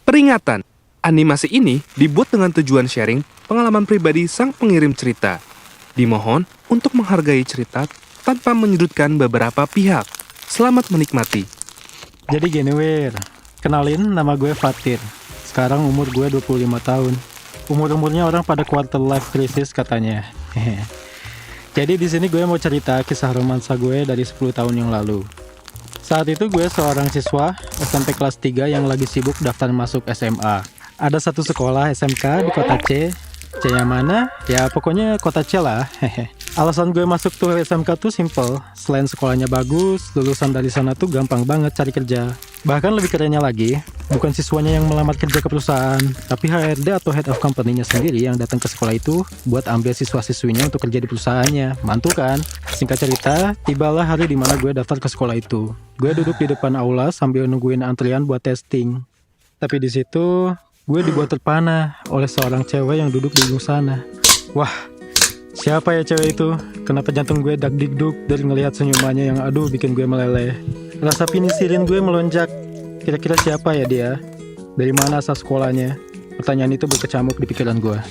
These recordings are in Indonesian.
Peringatan, animasi ini dibuat dengan tujuan sharing pengalaman pribadi sang pengirim cerita. Dimohon untuk menghargai cerita tanpa menyudutkan beberapa pihak. Selamat menikmati. Jadi gini Wir, kenalin nama gue Fatir. Sekarang umur gue 25 tahun. Umur-umurnya orang pada quarter life crisis katanya. Jadi di sini gue mau cerita kisah romansa gue dari 10 tahun yang lalu. Saat itu gue seorang siswa SMP kelas 3 yang lagi sibuk daftar masuk SMA. Ada satu sekolah SMK di kota C. C yang mana? Ya pokoknya kota C lah. Alasan gue masuk tuh SMK tuh simple. Selain sekolahnya bagus, lulusan dari sana tuh gampang banget cari kerja. Bahkan lebih kerennya lagi, bukan siswanya yang melamar kerja ke perusahaan, tapi HRD atau head of company-nya sendiri yang datang ke sekolah itu buat ambil siswa-siswinya untuk kerja di perusahaannya. Mantul kan? Singkat cerita, tibalah hari dimana gue daftar ke sekolah itu. Gue duduk di depan aula sambil nungguin antrian buat testing. Tapi di situ, gue dibuat terpana oleh seorang cewek yang duduk di ujung sana. Wah, siapa ya cewek itu? Kenapa jantung gue dak-dik-duk dari ngelihat senyumannya yang aduh bikin gue meleleh. Rasa penisirin gue melonjak. Kira-kira siapa ya dia? Dari mana asal sekolahnya? Pertanyaan itu berkecamuk di pikiran gue.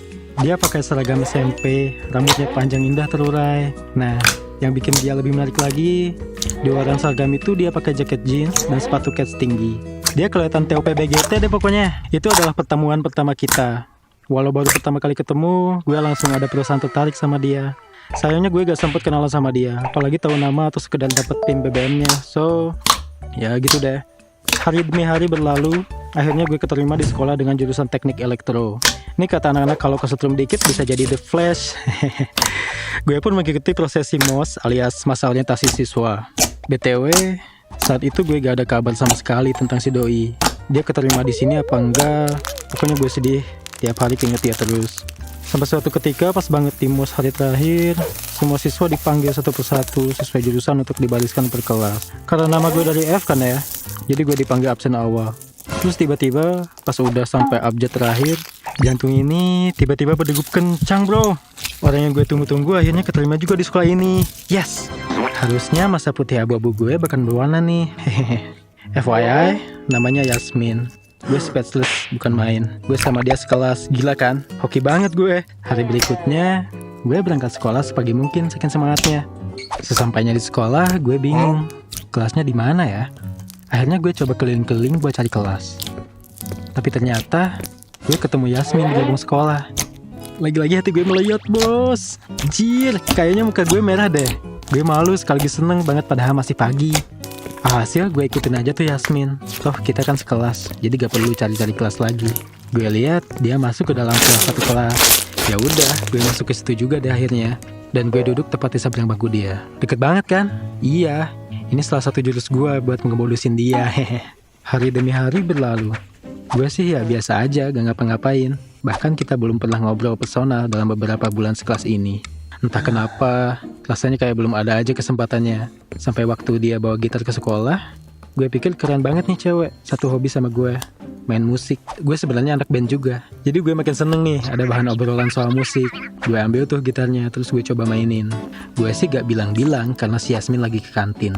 Dia pakai seragam SMP, rambutnya panjang indah terurai. Nah, yang bikin dia lebih menarik lagi, di luaran seragam itu dia pakai jaket jeans dan sepatu kets tinggi. Dia kelihatan TOP-BGT deh pokoknya. Itu adalah pertemuan pertama kita. Walau baru pertama kali ketemu, gue langsung ada perasaan tertarik sama dia. Sayangnya gue gak sempet kenalan sama dia, apalagi tahu nama atau sekedar dapet PIN BBM-nya. So, ya gitu deh. Hari demi hari berlalu, akhirnya gue keterima di sekolah dengan jurusan teknik elektro. Ini kata anak-anak kalau kesetrum dikit bisa jadi The Flash. Gue pun mengikuti prosesi MOS alias masa orientasi siswa. BTW, saat itu gue gak ada kabar sama sekali tentang si doi. Dia keterima di sini apa enggak? Pokoknya gue sedih, tiap hari keinget dia terus. Sampai suatu ketika pas banget di MOS hari terakhir, semua siswa dipanggil satu persatu sesuai jurusan untuk dibariskan per kelas. Karena nama gue dari F kan ya, jadi gue dipanggil absen awal. Terus tiba-tiba pas udah sampai abjad terakhir, jantung ini tiba-tiba berdegup kencang bro. Orang yang gue tunggu-tunggu akhirnya keterima juga di sekolah ini. Yes! Harusnya masa putih abu-abu gue bahkan berwarna nih. FYI, namanya Yasmin. Gue speechless, bukan main. Gue sama dia sekelas, gila kan? Hoki banget gue. Hari berikutnya, gue berangkat sekolah sepagi mungkin saking semangatnya. Sesampainya di sekolah, gue bingung. Kelasnya di mana ya? Akhirnya gue coba keliling-keliling buat cari kelas. Tapi ternyata, gue ketemu Yasmin di gerbang sekolah. Lagi-lagi hati gue melayot, bos. Anjir, kayaknya muka gue merah deh. Gue malu sekaligus seneng banget padahal masih pagi. Hasil gue ikutin aja tuh Yasmin. Toh kita kan sekelas, jadi gak perlu cari-cari kelas lagi. Gue lihat dia masuk ke dalam kelas satu kelas. Ya udah, gue masuk ke situ juga deh akhirnya. Dan gue duduk tepat di samping bangku dia. Deket banget kan? Iya, ini salah satu jurus gue buat ngemodusin dia. Hari demi hari berlalu. Gue sih ya biasa aja, gak ngapa-ngapain. Bahkan kita belum pernah ngobrol personal dalam beberapa bulan sekelas ini. Entah kenapa, rasanya kayak belum ada aja kesempatannya. Sampai waktu dia bawa gitar ke sekolah, gue pikir keren banget nih cewek, satu hobi sama gue, main musik. Gue sebenarnya anak band juga, jadi gue makin seneng nih ada bahan obrolan soal musik. Gue ambil tuh gitarnya, terus gue coba mainin. Gue sih gak bilang-bilang karena si Yasmin lagi ke kantin.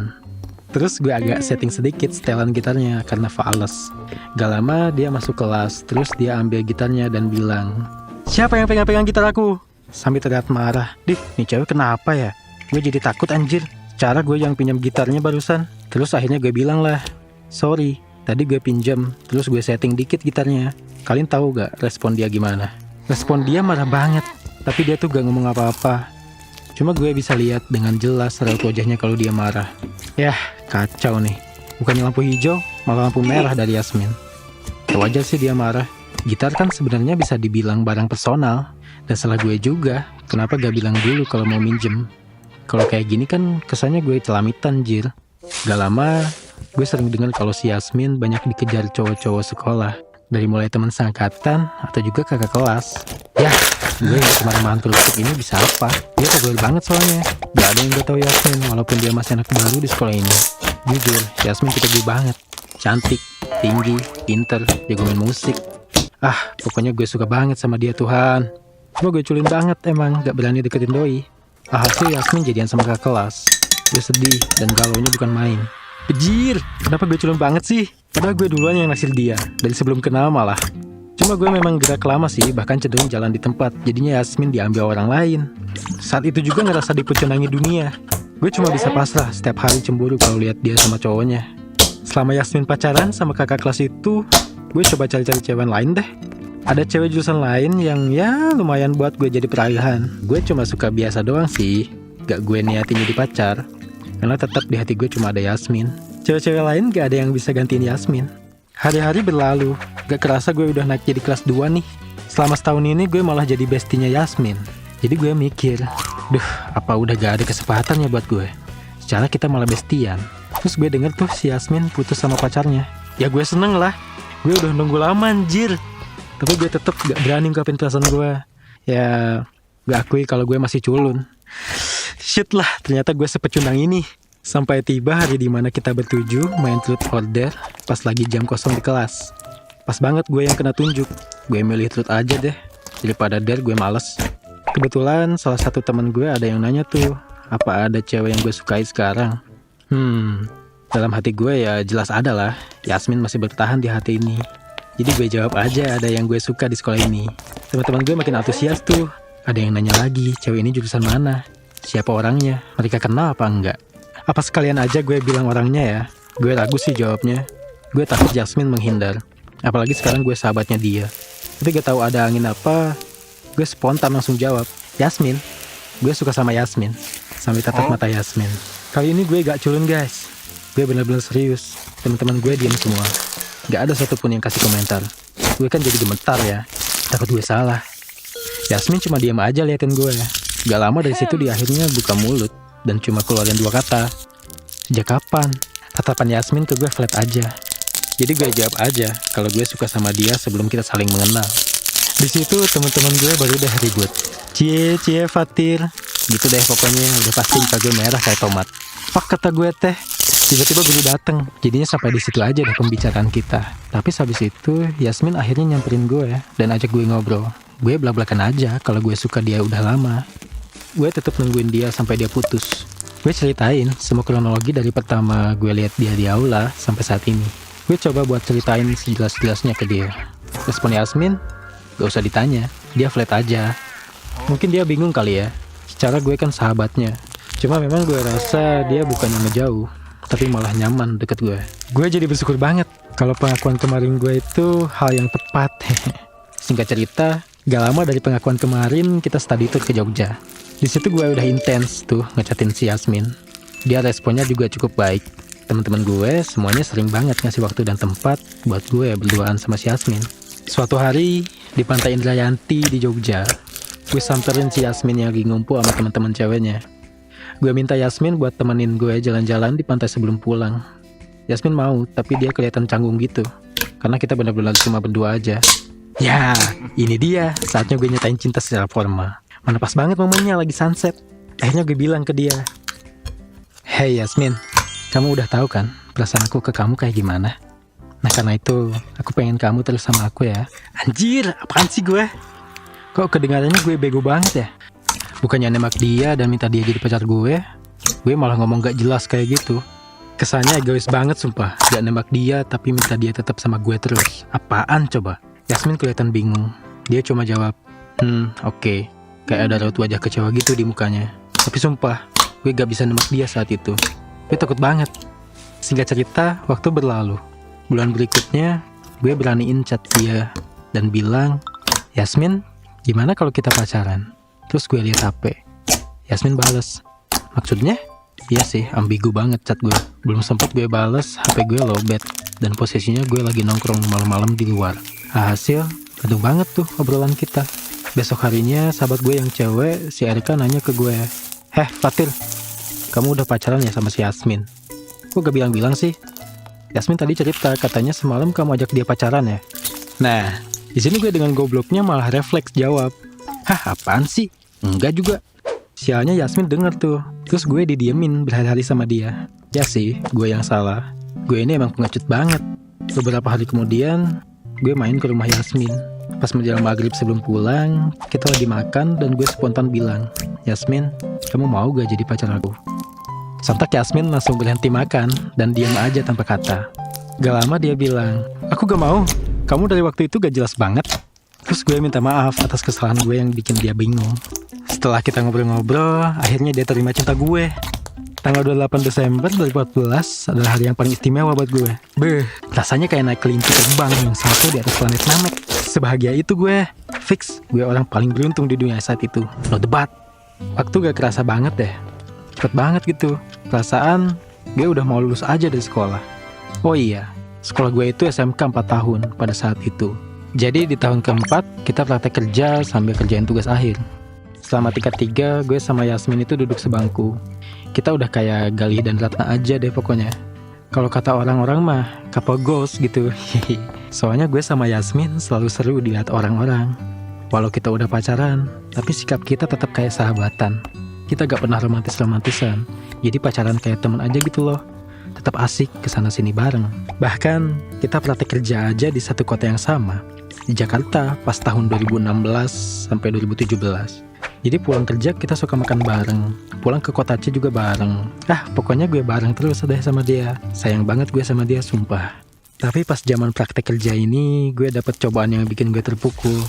Terus gue agak setting sedikit setelan gitarnya karena fales. Gak lama dia masuk kelas, terus dia ambil gitarnya dan bilang, "Siapa yang pegang-pegang gitar aku?" Sambil terlihat marah. Nih cewek kenapa ya? Gue jadi takut anjir. Cara gue yang pinjam gitarnya barusan. Terus akhirnya gue bilang lah, "Sorry, tadi gue pinjam, terus gue setting dikit gitarnya." Kalian tahu gak respon dia gimana? Respon dia marah banget. Tapi dia tuh gak ngomong apa-apa. Cuma gue bisa lihat dengan jelas raut wajahnya kalau dia marah. Yah, kacau nih. Bukannya lampu hijau, malah lampu merah dari Yasmin. Ya wajar sih dia marah. Gitar kan sebenarnya bisa dibilang barang personal. Dan salah gue juga, kenapa gak bilang dulu kalau mau minjem. Kalau kayak gini kan kesannya gue celamitan jir. Gak lama, gue sering dengar kalau si Yasmin banyak dikejar cowok-cowok sekolah. Dari mulai teman seangkatan atau juga kakak kelas. Yah, gue yang kemarin-kemarin terusuk ini bisa apa? Dia populer banget soalnya. Gak ada yang gak tahu Yasmin walaupun dia masih anak baru di sekolah ini. Jujur, Yasmin kita gue banget. Cantik, tinggi, pinter, jago main musik. Pokoknya gue suka banget sama dia Tuhan. Cuma gue culin banget emang, gak berani deketin doi. Alhasil Yasmin jadian sama kakak kelas. Gue sedih dan galaunya bukan main. Bejir, kenapa gue culun banget sih? Padahal gue duluan yang naksir dia, dari sebelum kenal malah. Cuma gue memang gerak lama sih, bahkan cenderung jalan di tempat. Jadinya Yasmin diambil orang lain. Saat itu juga ngerasa dipucunangi dunia. Gue cuma bisa pasrah setiap hari cemburu kalau lihat dia sama cowoknya. Selama Yasmin pacaran sama kakak kelas itu, gue coba cari-cari cewek lain deh. Ada cewek jurusan lain yang ya lumayan buat gue jadi peralihan. Gue cuma suka biasa doang sih, gak gue niatin jadi pacar. Karena tetap di hati gue cuma ada Yasmin. Cewek-cewek lain gak ada yang bisa gantiin Yasmin. Hari-hari berlalu, gak kerasa gue udah naik jadi kelas 2 nih. Selama setahun ini gue malah jadi bestinya Yasmin. Jadi gue mikir, duh apa udah gak ada kesempatan ya buat gue. Secara kita malah bestian. Terus gue denger tuh si Yasmin putus sama pacarnya. Ya gue seneng lah, gue udah nunggu lama anjir. Tapi gue tetep gak berani ngungkapin perasaan gue. Ya gue akui kalau gue masih culun. Shit lah, ternyata gue sepecundang ini. Sampai tiba hari dimana kita bertuju main truth or dare pas lagi jam kosong di kelas. Pas banget gue yang kena tunjuk. Gue milih truth aja deh, daripada dare gue males. Kebetulan salah satu teman gue ada yang nanya tuh, apa ada cewek yang gue sukai sekarang? Dalam hati gue ya jelas ada lah. Yasmin masih bertahan di hati ini. Jadi gue jawab aja ada yang gue suka di sekolah ini. Teman-teman gue makin antusias tuh. Ada yang nanya lagi, cewek ini jurusan mana? Siapa orangnya? Mereka kenal apa enggak? Apa sekalian aja gue bilang orangnya ya? Gue ragu sih jawabnya. Gue takut Yasmin menghindar. Apalagi sekarang gue sahabatnya dia. Tapi gak tahu ada angin apa, gue spontan langsung jawab, Yasmin. Gue suka sama Yasmin. Sambil tatap mata Yasmin. Kali ini gue gak culun guys. Gue bener-bener serius. Teman-teman gue diam semua. Gak ada satupun yang kasih komentar. Gue kan jadi gemetar ya. Takut gue salah. Yasmin cuma diam aja liatin gue. Gak lama dari situ dia akhirnya buka mulut dan cuma keluarin 2 kata. Sejak kapan? Tatapan Yasmin ke gue flat aja. Jadi gue jawab aja kalau gue suka sama dia sebelum kita saling mengenal. Di situ teman-teman gue baru deh ribut. Cie Fatir. Gitu deh pokoknya, udah pasti muka gue merah kayak tomat. Fuck kata gue teh. Tiba-tiba guru dateng. Jadinya sampai di situ aja deh pembicaraan kita. Tapi habis itu Yasmin akhirnya nyamperin gue dan ajak gue ngobrol. Gue belak-belakan aja kalau gue suka dia udah lama. Gue tetap nungguin dia sampai dia putus. Gue ceritain semua kronologi dari pertama gue lihat dia di aula sampai saat ini. Gue coba buat ceritain sejelas-jelasnya ke dia. Respon Yasmin, gak usah ditanya, dia flat aja. Mungkin dia bingung kali ya. Secara gue kan sahabatnya. Cuma memang gue rasa dia bukan yang ngejauh, tapi malah nyaman deket gue. Gue jadi bersyukur banget kalau pengakuan kemarin gue itu hal yang tepat. Singkat cerita, gak lama dari pengakuan kemarin kita study tour ke Jogja. Di situ gue udah intens tuh ngechatin si Yasmin. Dia responnya juga cukup baik. Teman-teman gue semuanya sering banget ngasih waktu dan tempat buat gue berduaan sama si Yasmin. Suatu hari di Pantai Indrayanti di Jogja, gue samperin si Yasmin yang lagi ngumpul sama teman-teman ceweknya. Gue minta Yasmin buat temenin gue jalan-jalan di pantai sebelum pulang. Yasmin mau, tapi dia kelihatan canggung gitu. Karena kita benar-benar cuma berdua aja. Ya, ini dia saatnya gue nyatain cinta secara formal. Mana pas banget momennya lagi sunset. Akhirnya gue bilang ke dia, "Hey Yasmin, kamu udah tahu kan perasaan aku ke kamu kayak gimana? Nah karena itu, aku pengen kamu terus sama aku ya." Anjir, apaan sih gue? Kok kedengarannya gue bego banget ya? Bukannya nembak dia dan minta dia jadi pacar gue malah ngomong gak jelas kayak gitu. Kesannya egois banget sumpah. Gak nembak dia tapi minta dia tetap sama gue terus. Apaan coba? Yasmin kelihatan bingung. Dia cuma jawab, oke. Kayak ada raut wajah kecewa gitu di mukanya. Tapi sumpah, gue gak bisa nembak dia saat itu. Gue takut banget. Singkat cerita, waktu berlalu. Bulan berikutnya, gue beraniin chat dia dan bilang, "Yasmin, gimana kalau kita pacaran?" Terus gue lihat HP. Yasmin bales, "Maksudnya?" Iya sih, ambigu banget chat gue. Belum sempat gue bales, HP gue lowbat. Dan posisinya gue lagi nongkrong malam-malam di luar. Hasil, aduh banget tuh obrolan kita. Besok harinya sahabat gue yang cewek, si Erika nanya ke gue, Fatir, kamu udah pacaran ya sama si Yasmin?" Kok gak bilang-bilang sih? Yasmin tadi cerita katanya semalam kamu ajak dia pacaran ya. Nah, di sini gue dengan gobloknya malah refleks jawab, "Hah, apaan sih? Enggak juga." Sialnya Yasmin denger tuh. Terus gue didiemin berhari-hari sama dia. Ya sih, gue yang salah. Gue ini emang pengecut banget. Beberapa hari kemudian, gue main ke rumah Yasmin. Pas menjelang maghrib sebelum pulang, kita lagi makan dan gue spontan bilang, "Yasmin, kamu mau gak jadi pacar aku?" Sontak Yasmin langsung berhenti makan dan diam aja tanpa kata. Gak lama dia bilang, aku gak mau, kamu dari waktu itu gak jelas banget. Terus gue minta maaf atas kesalahan gue yang bikin dia bingung. Setelah kita ngobrol-ngobrol, akhirnya dia terima cinta gue. Tanggal 28 Desember 2014 adalah hari yang paling istimewa buat gue. Rasanya kayak naik kelinci terbang yang satu di atas planet Namek. Sebahagia itu gue. Fix, gue orang paling beruntung di dunia saat itu. No debat. Waktu gak kerasa banget deh. Cepet banget gitu. Perasaan gue udah mau lulus aja dari sekolah. Oh iya, sekolah gue itu SMK 4 tahun pada saat itu. Jadi di tahun keempat kita praktek kerja sambil kerjain tugas akhir. Selama tingkat 3 gue sama Yasmin itu duduk sebangku. Kita udah kayak Galih dan Ratna aja deh pokoknya. Kalau kata orang-orang mah couple goals gitu. Soalnya gue sama Yasmin selalu seru dilihat orang-orang. Walau kita udah pacaran, tapi sikap kita tetap kayak sahabatan. Kita gak pernah romantis-romantisan. Jadi pacaran kayak temen aja gitu loh. Tetap asik kesana sini bareng. Bahkan kita praktek kerja aja di satu kota yang sama, di Jakarta pas tahun 2016 sampai 2017. Jadi pulang kerja kita suka makan bareng, pulang ke kota C juga bareng. Pokoknya gue bareng terus deh sama dia. Sayang banget gue sama dia, sumpah. Tapi pas zaman praktek kerja ini, gue dapet cobaan yang bikin gue terpukul.